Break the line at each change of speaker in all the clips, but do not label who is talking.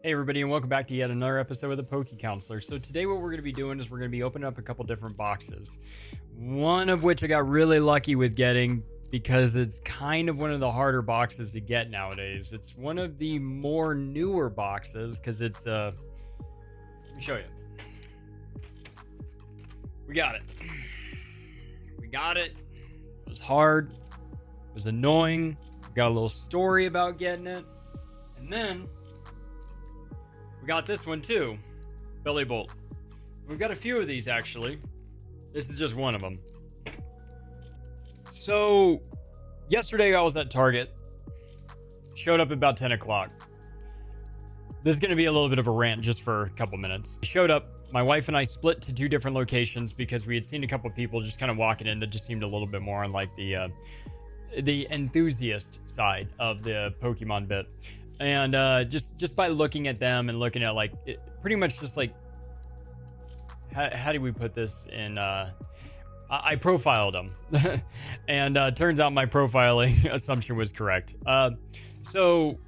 Hey everybody, and welcome back to yet another episode of the Poke Counselor. So today what we're going to be doing is we're going to be opening up a couple different boxes. One of which I got really lucky with getting because it's kind of one of the harder boxes to get nowadays. It's one of the more newer boxes because it's let me show you. We got it. We got it. It was hard. It was annoying. We got a little story about getting it. And then we got this one too, Bellibolt. We've got a few of these actually. This is just one of them. So, yesterday I was at Target. Showed up about 10 o'clock. This is going to be a little bit of a rant just for a couple minutes. Showed up, my wife and I split to two different locations because we had seen a couple people just kind of walking in that just seemed a little bit more on like the enthusiast side of the Pokemon bit. And just by looking at them and looking at like it, pretty much just like how do we put this in I profiled them and turns out my profiling assumption was correct. So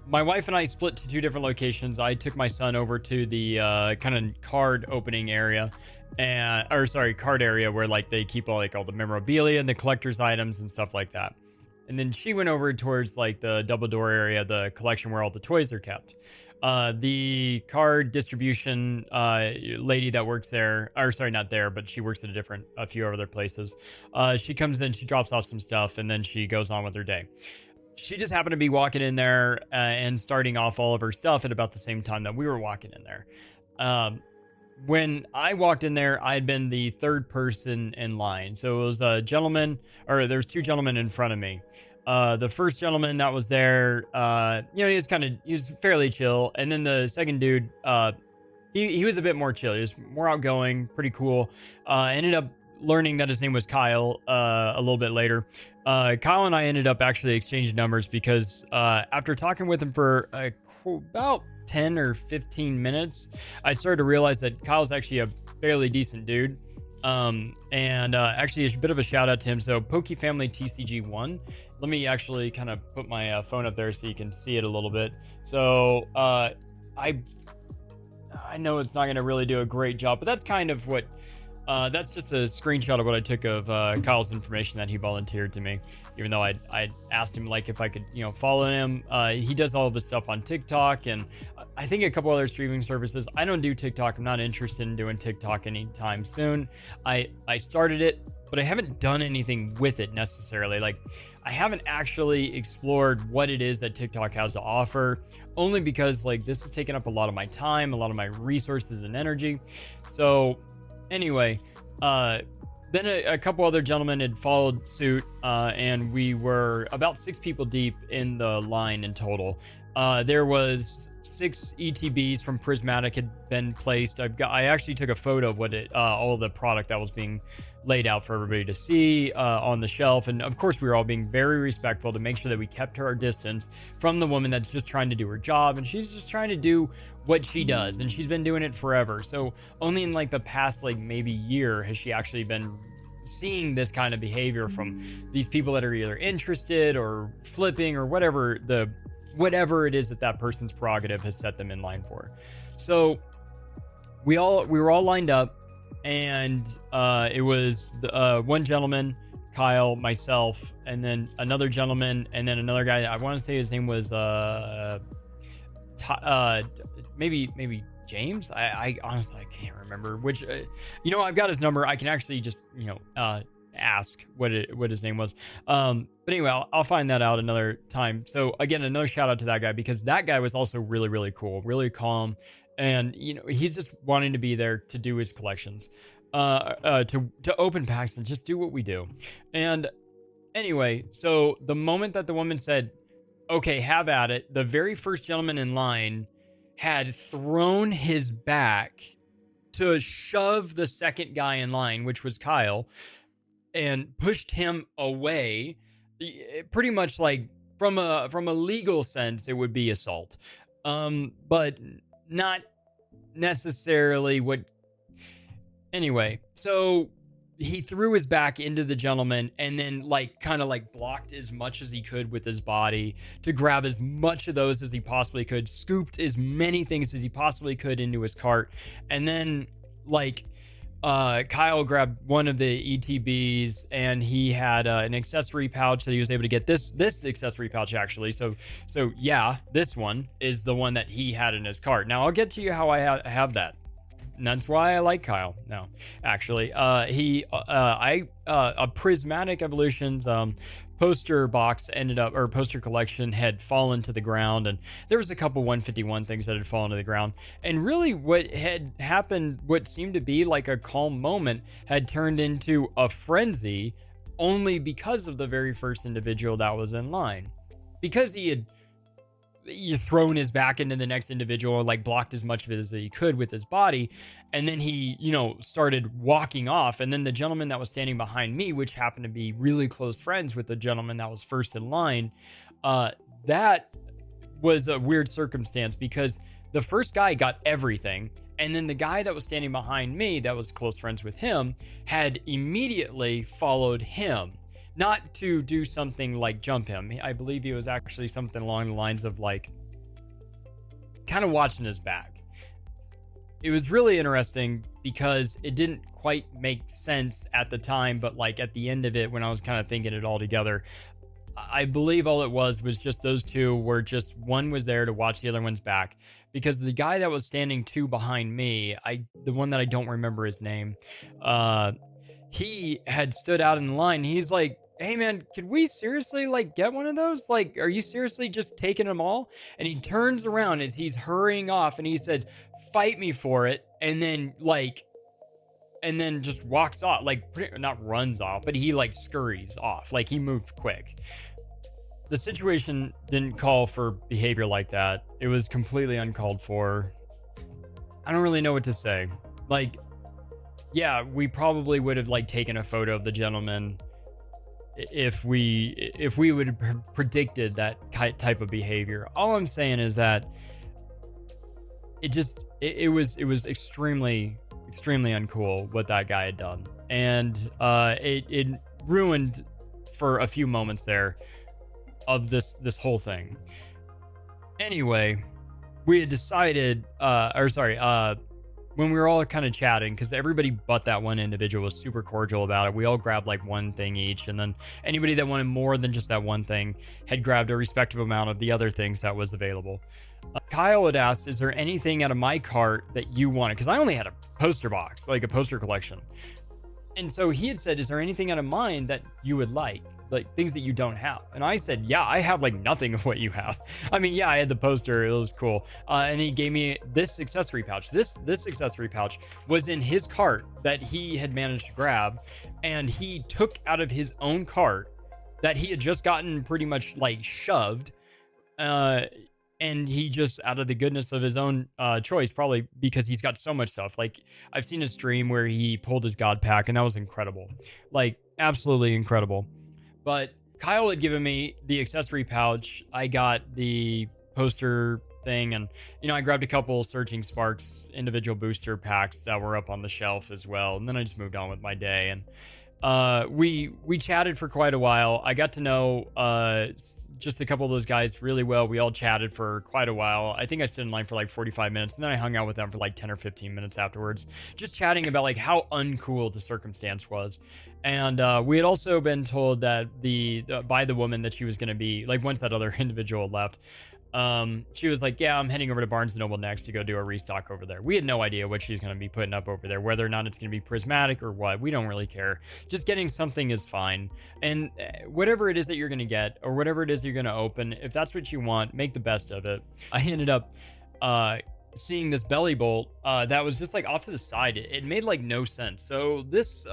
my wife and I split to two different locations. I took my son over to the kind of card opening area card area where like they keep all the memorabilia and the collector's items and stuff like that. And then she went over towards like the double door area, the collection where all the toys are kept. The card distribution lady that works there, or sorry, not there, but she works at a few other places. She comes in, she drops off some stuff, and then she goes on with her day. She just happened to be walking in there and starting off all of her stuff at about the same time that we were walking in there. When I walked in there, I had been the third person in line. So it was a gentleman, or there's two gentlemen in front of me. The first gentleman that was there, he was fairly chill. And then the second dude, he was a bit more chill. He was more outgoing, pretty cool. Ended up learning that his name was Kyle a little bit later. Kyle and I ended up actually exchanging numbers because after talking with him for about 10 or 15 minutes, I started to realize that Kyle's actually a fairly decent dude. Actually a bit of a shout out to him. So Poke Family TCG1. Let me actually kind of put my phone up there so you can see it a little bit. So I know it's not going to really do a great job, but that's kind of what that's just a screenshot of what I took of Kyle's information that he volunteered to me, even though I asked him like if I could follow him. He does all of his stuff on TikTok and I think a couple other streaming services. I don't do TikTok. I'm not interested in doing TikTok anytime soon. I started it, but I haven't done anything with it necessarily. Like I haven't actually explored what it is that TikTok has to offer, only because like this has taken up a lot of my time, a lot of my resources and energy. So anyway, then a couple other gentlemen had followed suit, and we were about 6 people deep in the line in total. There was 6 ETBs from Prismatic had been placed. I actually took a photo of all the product that was being laid out for everybody to see on the shelf. And of course, we were all being very respectful to make sure that we kept our distance from the woman that's just trying to do her job. And she's just trying to do what she does. And she's been doing it forever. So only in like the past, like maybe year has she actually been seeing this kind of behavior from these people that are either interested or flipping or whatever it is that person's prerogative has set them in line for. So we were all lined up, and it was one gentleman, Kyle, myself, and then another gentleman, and then another guy. I want to say his name was maybe James. I honestly can't remember which. I've got his number. I can actually just ask what his name was. But anyway, I'll find that out another time. So again, another shout out to that guy, because that guy was also really, really cool, really calm. And he's just wanting to be there to do his collections, to open packs and just do what we do. And anyway, so the moment that the woman said, okay, have at it, the very first gentleman in line had thrown his back to shove the second guy in line, which was Kyle, and pushed him away. Pretty much like from a legal sense, it would be assault, but not necessarily what. Anyway, so he threw his back into the gentleman and then like kind of like blocked as much as he could with his body to grab as much of those as he possibly could, scooped as many things as he possibly could into his cart, and then like Kyle grabbed one of the ETBs, and he had an accessory pouch that he was able to get this accessory pouch actually. So yeah, this one is the one that he had in his cart. Now I'll get to you how I have that. And that's why I like Kyle. No, actually, a Prismatic Evolutions poster box poster collection had fallen to the ground, and there was a couple 151 things that had fallen to the ground. And really, what had happened, what seemed to be like a calm moment, had turned into a frenzy, only because of the very first individual that was in line, because he had thrown his back into the next individual, like blocked as much of it as he could with his body, and then he started walking off. And then the gentleman that was standing behind me, which happened to be really close friends with the gentleman that was first in line, that was a weird circumstance, because the first guy got everything, and then the guy that was standing behind me that was close friends with him had immediately followed him. Not to do something like jump him. I believe he was actually something along the lines of like kind of watching his back. It was really interesting because it didn't quite make sense at the time, but like at the end of it, when I was kind of thinking it all together, I believe all it was just those two were just, one was there to watch the other one's back, because the guy that was standing two behind me, the one that I don't remember his name, he had stood out in the line. He's like, hey man, could we seriously like get one of those? Like, are you seriously just taking them all? And he turns around as he's hurrying off, and he said, fight me for it. And then just walks off, like not runs off, but he like scurries off. Like he moved quick. The situation didn't call for behavior like that. It was completely uncalled for. I don't really know what to say. Like, yeah, we probably would have like taken a photo of the gentleman if we would have predicted that type of behavior. All I'm saying is that it was extremely uncool what that guy had done, and it ruined for a few moments there of this whole thing. Anyway, we had decided, when we were all kind of chatting, because everybody but that one individual was super cordial about it. We all grabbed like one thing each, and then anybody that wanted more than just that one thing had grabbed a respective amount of the other things that was available. Kyle had asked, is there anything out of my cart that you wanted? Because I only had a poster box, like a poster collection. And so he had said, is there anything out of mine that you would like things that you don't have? And I said, yeah, I have like nothing of what you have. I mean, yeah, I had the poster, it was cool. And he gave me this accessory pouch. This accessory pouch was in his cart that he had managed to grab, and he took out of his own cart that he had just gotten pretty much like shoved, and he just, out of the goodness of his own choice, probably because he's got so much stuff. Like, I've seen a stream where he pulled his God Pack, and that was incredible. Like, absolutely incredible. But Kyle had given me the accessory pouch. I got the poster thing, and I grabbed a couple Surging Sparks individual booster packs that were up on the shelf as well. And then I just moved on with my day, and we chatted for quite a while. I got to know just a couple of those guys really well. We all chatted for quite a while. I think I stood in line for like 45 minutes, and then I hung out with them for like 10 or 15 minutes afterwards, just chatting about like how uncool the circumstance was. And we had also been told that by the woman that she was going to be, like, once that other individual left, she was like, yeah, I'm heading over to Barnes & Noble next to go do a restock over there. We had no idea what she's going to be putting up over there, whether or not it's going to be prismatic or what. We don't really care. Just getting something is fine. And whatever it is that you're going to get, or whatever it is you're going to open, if that's what you want, make the best of it. I ended up seeing this Bellibolt that was just like off to the side. It made like no sense. So this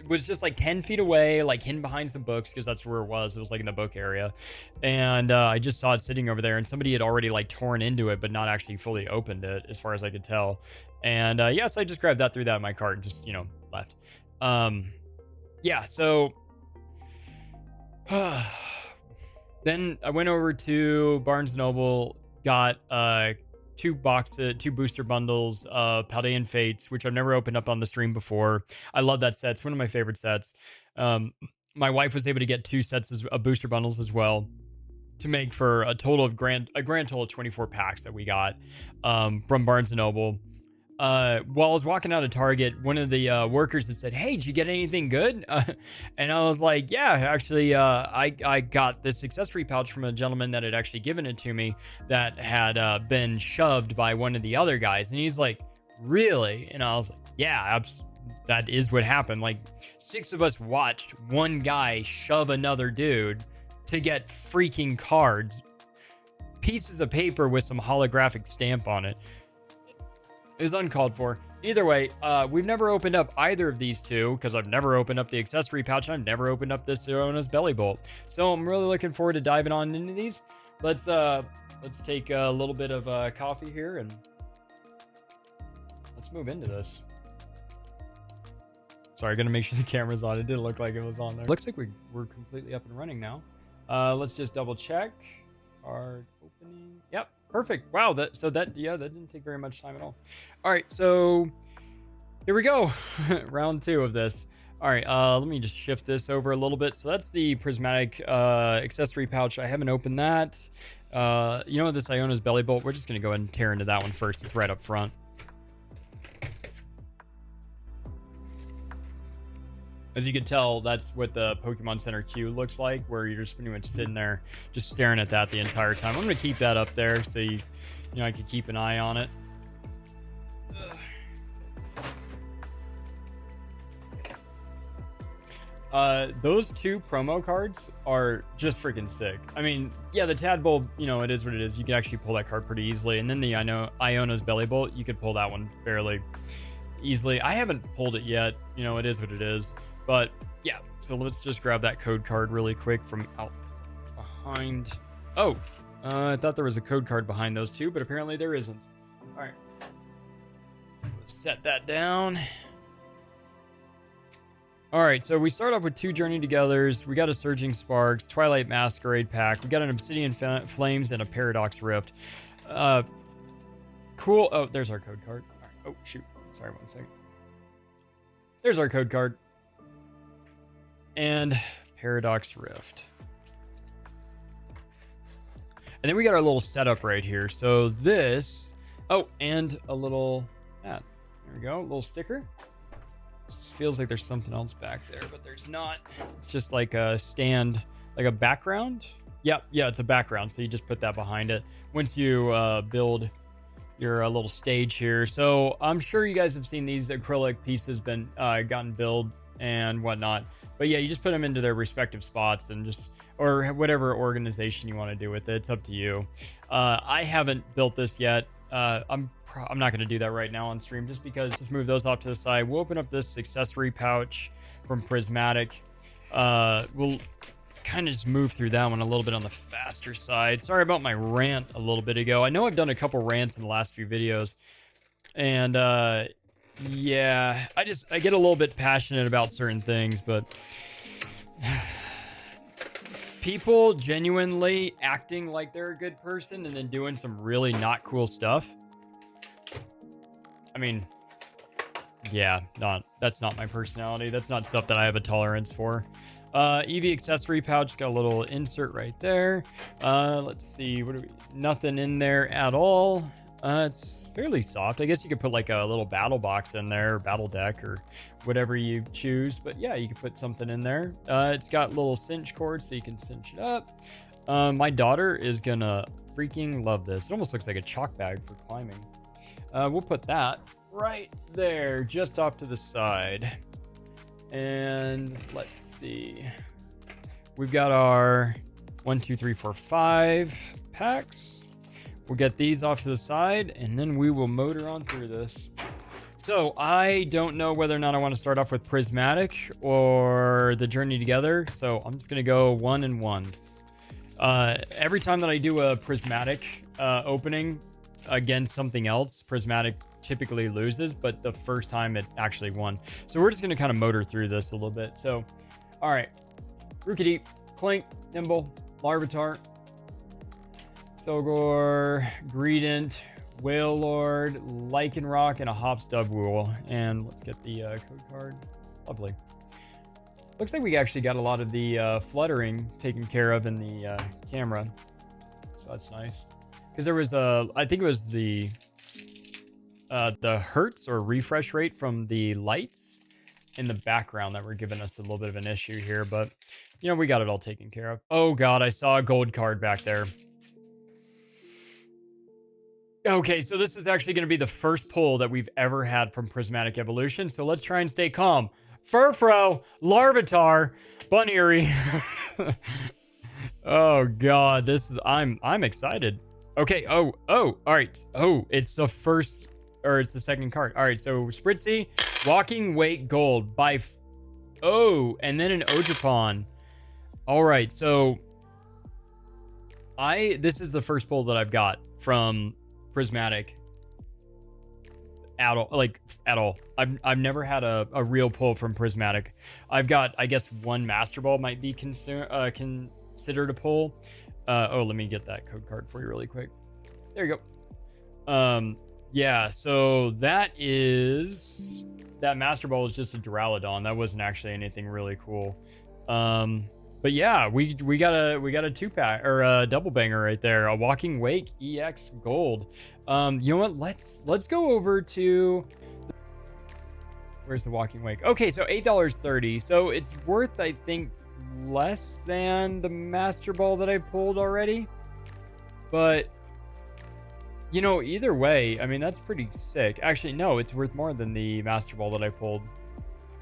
was just like 10 feet away, like hidden behind some books, because that's where it was like in the book area. And I just saw it sitting over there, and somebody had already like torn into it but not actually fully opened it, as far as I could tell. And yes, I just grabbed that, threw that in my cart, and just left. Yeah, so then I went over to Barnes & Noble, got two booster bundles, Paldean Fates, which I've never opened up on the stream before. I love that set. It's one of my favorite sets. My wife was able to get 2 sets of booster bundles as well, to make for a grand total of 24 packs that we got from Barnes & Noble. While I was walking out of Target, one of the workers had said, "Hey, did you get anything good?" And I was like, "Yeah, actually, I got this accessory pouch from a gentleman that had actually given it to me that had been shoved by one of the other guys." And he's like, "Really?" And I was like, "Yeah, that is what happened. Like 6 of us watched one guy shove another dude to get freaking cards, pieces of paper with some holographic stamp on it." It was uncalled for. Either way, we've never opened up either of these two, because I've never opened up the accessory pouch and I've never opened up this Iono's Bellibolt. So I'm really looking forward to diving on into these. Let's take a little bit of coffee here and let's move into this. Sorry, gonna make sure the camera's on. It didn't look like it was on there. Looks like we're completely up and running now. Let's just double check. Card opening. Yep, perfect. Wow, that didn't take very much time at all. All right, so here we go. Round 2 of this. All right, let me just shift this over a little bit. So that's the Prismatic accessory pouch. I haven't opened that. You know what, this Iono's Bellibolt, we're just gonna go ahead and tear into that one first. It's right up front. As you can tell, that's what the Pokemon Center queue looks like, where you're just pretty much sitting there just staring at that the entire time. I'm going to keep that up there so I can keep an eye on it. Those 2 promo cards are just freaking sick. I mean, yeah, the Tadpole, it is what it is. You can actually pull that card pretty easily. And then the Iono's Bellibolt, you could pull that one fairly easily. I haven't pulled it yet. It is what it is. But yeah, so let's just grab that code card really quick from out behind. Oh, I thought there was a code card behind those 2, but apparently there isn't. All right, set that down. All right, so we start off with 2 Journey Togethers. We got a Surging Sparks, Twilight Masquerade pack. We got an Obsidian Flames and a Paradox Rift. Cool. Oh, there's our code card. All right. Oh, shoot. Sorry, 1 second. There's our code card. And Paradox Rift. And then we got our little setup right here. So this, and a little, there we go, a little sticker. This feels like there's something else back there, but there's not. It's just like a stand, like a background. Yeah, it's a background. So you just put that behind it once you build your little stage here. So I'm sure you guys have seen these acrylic pieces been gotten built and whatnot. But yeah, you just put them into their respective spots and or whatever organization you want to do with it. It's up to you. I haven't built this yet. I'm not going to do that right now on stream just because. Just move those off to the side. We'll open up this accessory pouch from Prismatic. We'll kind of just move through that one a little bit on the faster side. Sorry about my rant a little bit ago. I know I've done a couple rants in the last few videos. And yeah, I get a little bit passionate about certain things, but people genuinely acting like they're a good person and then doing some really not cool stuff. I mean, yeah, that's not my personality. That's not stuff that I have a tolerance for. Eevee accessory pouch, got a little insert right there. Let's see, nothing in there at all. It's fairly soft. I guess you could put like a little battle box in there, or battle deck, or whatever you choose. But yeah, you could put something in there. It's got little cinch cords so you can cinch it up. My daughter is gonna freaking love this. It almost looks like a chalk bag for climbing. We'll put that right there, just off to the side. And let's see. We've got our 1, 2, 3, 4, 5 packs. We'll get these off to the side, and then we will motor on through this. So I don't know whether or not I want to start off with Prismatic or the Journey Together. So I'm just going to go 1 and 1. Every time that I do a Prismatic opening against something else, Prismatic typically loses, but the first time it actually won. So we're just going to kind of motor through this a little bit. So, all right. Rookidee, Clink, Nimble, Larvitar, Sogor, Greedent, Whale Lord, Lycanroc, and a Hopstubwool. And let's get the code card. Lovely. Looks like we actually got a lot of the fluttering taken care of in the camera. So that's nice. Because there was I think it was the hertz or refresh rate from the lights in the background that were giving us a little bit of an issue here. But, you know, we got it all taken care of. Oh, God, I saw a gold card back there. Okay, so this is actually going to be the first pull that we've ever had from Prismatic Evolution. So let's try and stay calm. Furfro, Larvitar, Buneary. Oh God, this is I'm excited. Okay, oh, all right. Oh, it's the first or it's the second card. All right, so Spritzy, Walking Wake Gold by and then an Ogerpon. All right, so this is the first pull that I've got from Prismatic at all. I've never had a real pull from Prismatic. I've got, I guess, one Master Ball might be considered a pull. Let me get that code card for you really quick. There you go. Yeah, so that Master Ball is just a Duraludon. That wasn't actually anything really cool. But yeah, we got a 2-pack or a double banger right there. A Walking Wake EX Gold. You know what? Let's go over to where's the Walking Wake? Okay, so $8.30. So it's worth, I think, less than the Master Ball that I pulled already. But you know, either way, I mean that's pretty sick. Actually, no, it's worth more than the Master Ball that I pulled.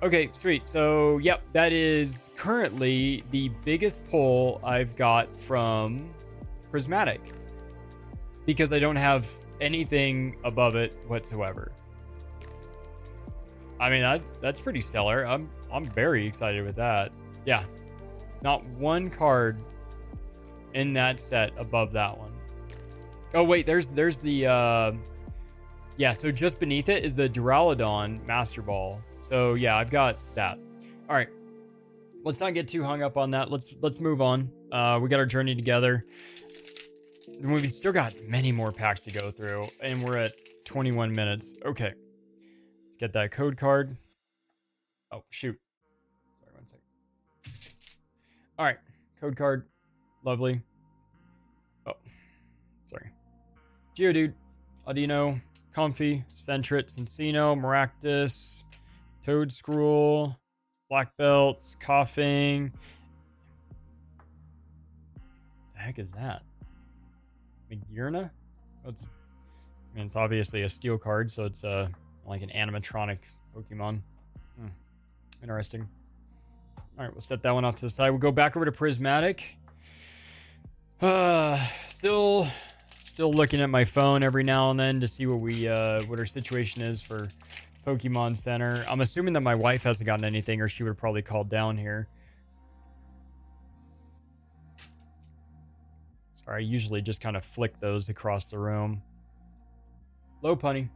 Okay, sweet. So, yep, that is currently the biggest pull I've got from Prismatic. Because I don't have anything above it whatsoever. I mean, that's pretty stellar. I'm very excited with that. Yeah. Not one card in that set above that one. Oh, wait, there's the... yeah, so just beneath it is the Duraludon Master Ball. So yeah, I've got that. All right, let's not get too hung up on that. Let's move on. We got our journey together. We've still got many more packs to go through, and we're at 21 minutes. Okay, let's get that code card. Oh shoot! Sorry, 1 second. All right, code card, lovely. Oh, sorry. Geodude, Iono, Comfy, Sentret, Cincino, Maractus, Toedscruel, Black Belts, Coughing. The heck is that? Magearna? It's obviously a steel card, so it's like an animatronic Pokemon. Interesting. All right, we'll set that one off to the side. We'll go back over to Prismatic. Still looking at my phone every now and then to see what our situation is for Pokemon Center. I'm assuming that my wife hasn't gotten anything, or she would have probably called down here. Sorry, I usually just kind of flick those across the room. Lopunny,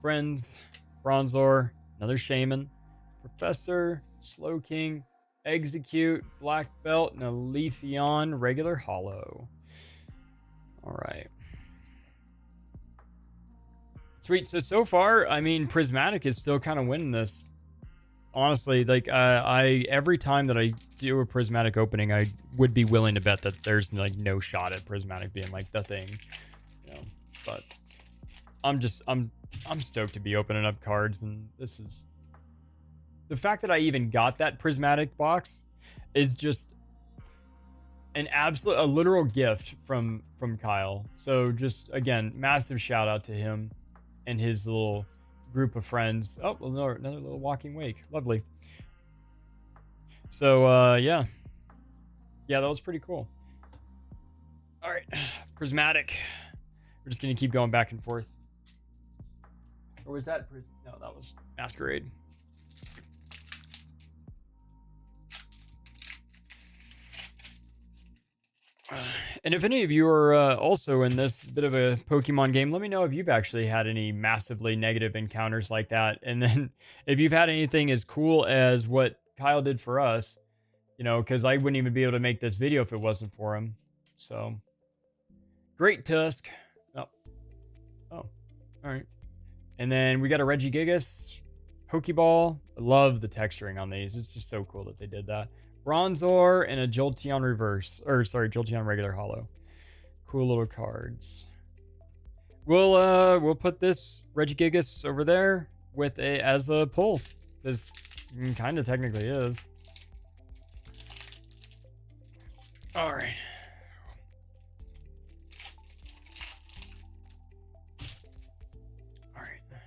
Friends, Bronzor, another Shaman, Professor, Slowking, Execute, Black Belt, and a Leafeon regular holo. All right. Sweet. So far, I mean, Prismatic is still kind of winning this. Honestly, like every time that I do a Prismatic opening, I would be willing to bet that there's like no shot at Prismatic being like the thing. You know, but I'm stoked to be opening up cards, and this is the fact that I even got that Prismatic box is just a literal gift from Kyle. So just again, massive shout out to him and his little group of friends. Oh, another little Walking Wake. Lovely. So, yeah. Yeah, that was pretty cool. All right. Prismatic. We're just going to keep going back and forth. Or was that... No, that was Masquerade. And if any of you are also in this bit of a Pokemon game, let me know if you've actually had any massively negative encounters like that. And then if you've had anything as cool as what Kyle did for us, you know, because I wouldn't even be able to make this video if it wasn't for him. So, Great Tusk. Oh. And then we got a Regigigas Pokeball. I love the texturing on these. It's just so cool that they did that. Bronzor and a Jolteon reverse. Or sorry, Jolteon regular holo. Cool little cards. We'll put this Regigigas over there with as a pull. This kind of technically is. All right. All right. There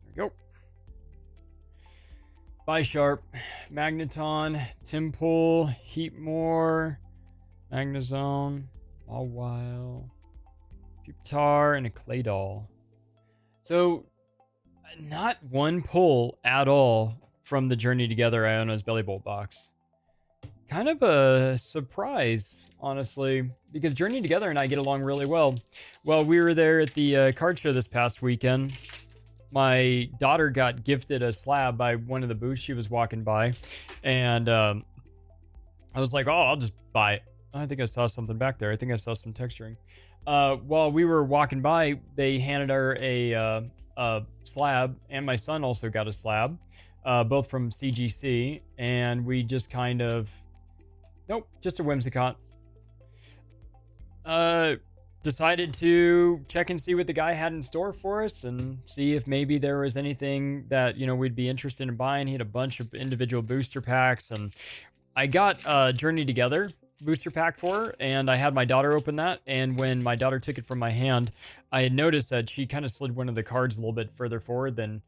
we go. Bisharp, Magneton, Timpool, Heatmore, Magnezone, Mawile, Pupitar, and a Claydol. So, not one pull at all from the Journey Together Iono's Bellibolt box. Kind of a surprise, honestly, because Journey Together and I get along really well. Well, we were there at the card show this past weekend. My daughter got gifted a slab by one of the booths she was walking by, and I was like, oh, I'll just buy it. I think I saw something back there. I think I saw some texturing. While we were walking by, they handed her a slab, and my son also got a slab, both from CGC, and we just kind of, nope, just a Whimsicott. Decided to check and see what the guy had in store for us and see if maybe there was anything that, you know, we'd be interested in buying. He had a bunch of individual booster packs, and I got Journey Together booster pack for her, and I had my daughter open that, and when my daughter took it from my hand, I had noticed that she kind of slid one of the cards a little bit further forward than,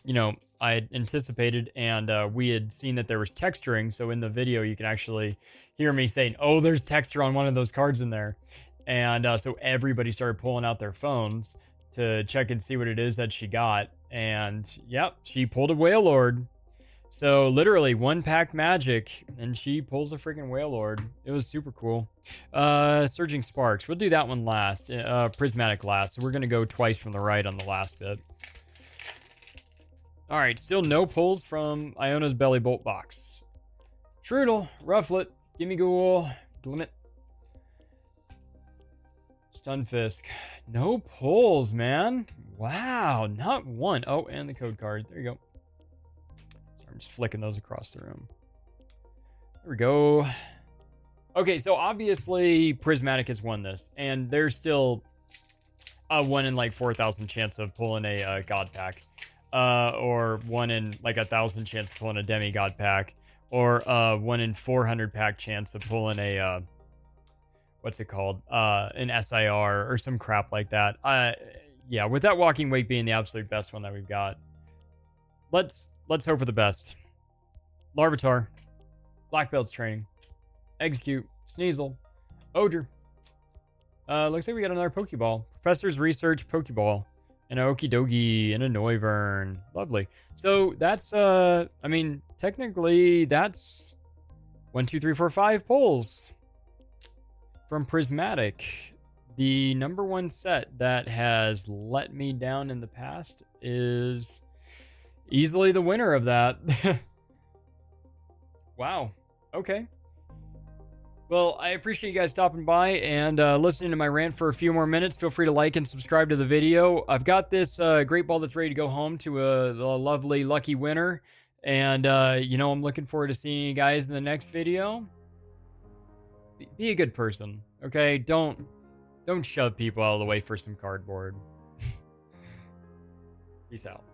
you know, I had anticipated, and we had seen that there was texturing, so in the video you can actually hear me saying, oh, there's texture on one of those cards in there. And so everybody started pulling out their phones to check and see what it is that she got. And yep, she pulled a Wailord. So literally one pack magic, and she pulls a freaking Wailord. It was super cool. Surging Sparks. We'll do that one last. Prismatic last. So we're going to go twice from the right on the last bit. All right, still no pulls from Iono's Bellibolt box. Shroodle, Rufflet, Gimmighoul, Glimmet, Stunfisk. No pulls, man. Wow, not one. Oh, and the code card. There you go. So I'm just flicking those across the room. There we go. Okay, so obviously Prismatic has won this, and there's still a 1 in like 4,000 chance of pulling a God pack, or 1 in like 1,000 chance of pulling a Demigod pack, or 1 in 400 pack chance of pulling a what's it called? An SIR or some crap like that. Yeah, with that Walking Wake being the absolute best one that we've got, let's hope for the best. Larvitar, Black Belt's Training, Execute, Sneasel, Odor. Looks like we got another Pokeball. Professor's Research Pokeball, and a Okidogi, and a Noivern. Lovely. So that's I mean, technically that's 1, 2, 3, 4, 5 pulls from Prismatic. The number one set that has let me down in the past is easily the winner of that. Wow. Okay. Well, I appreciate you guys stopping by and listening to my rant for a few more minutes. Feel free to like and subscribe to the video. I've got this great ball that's ready to go home to a lovely, lucky winner. And, you know, I'm looking forward to seeing you guys in the next video. Be a good person, okay? Don't shove people out of the way for some cardboard. Peace out.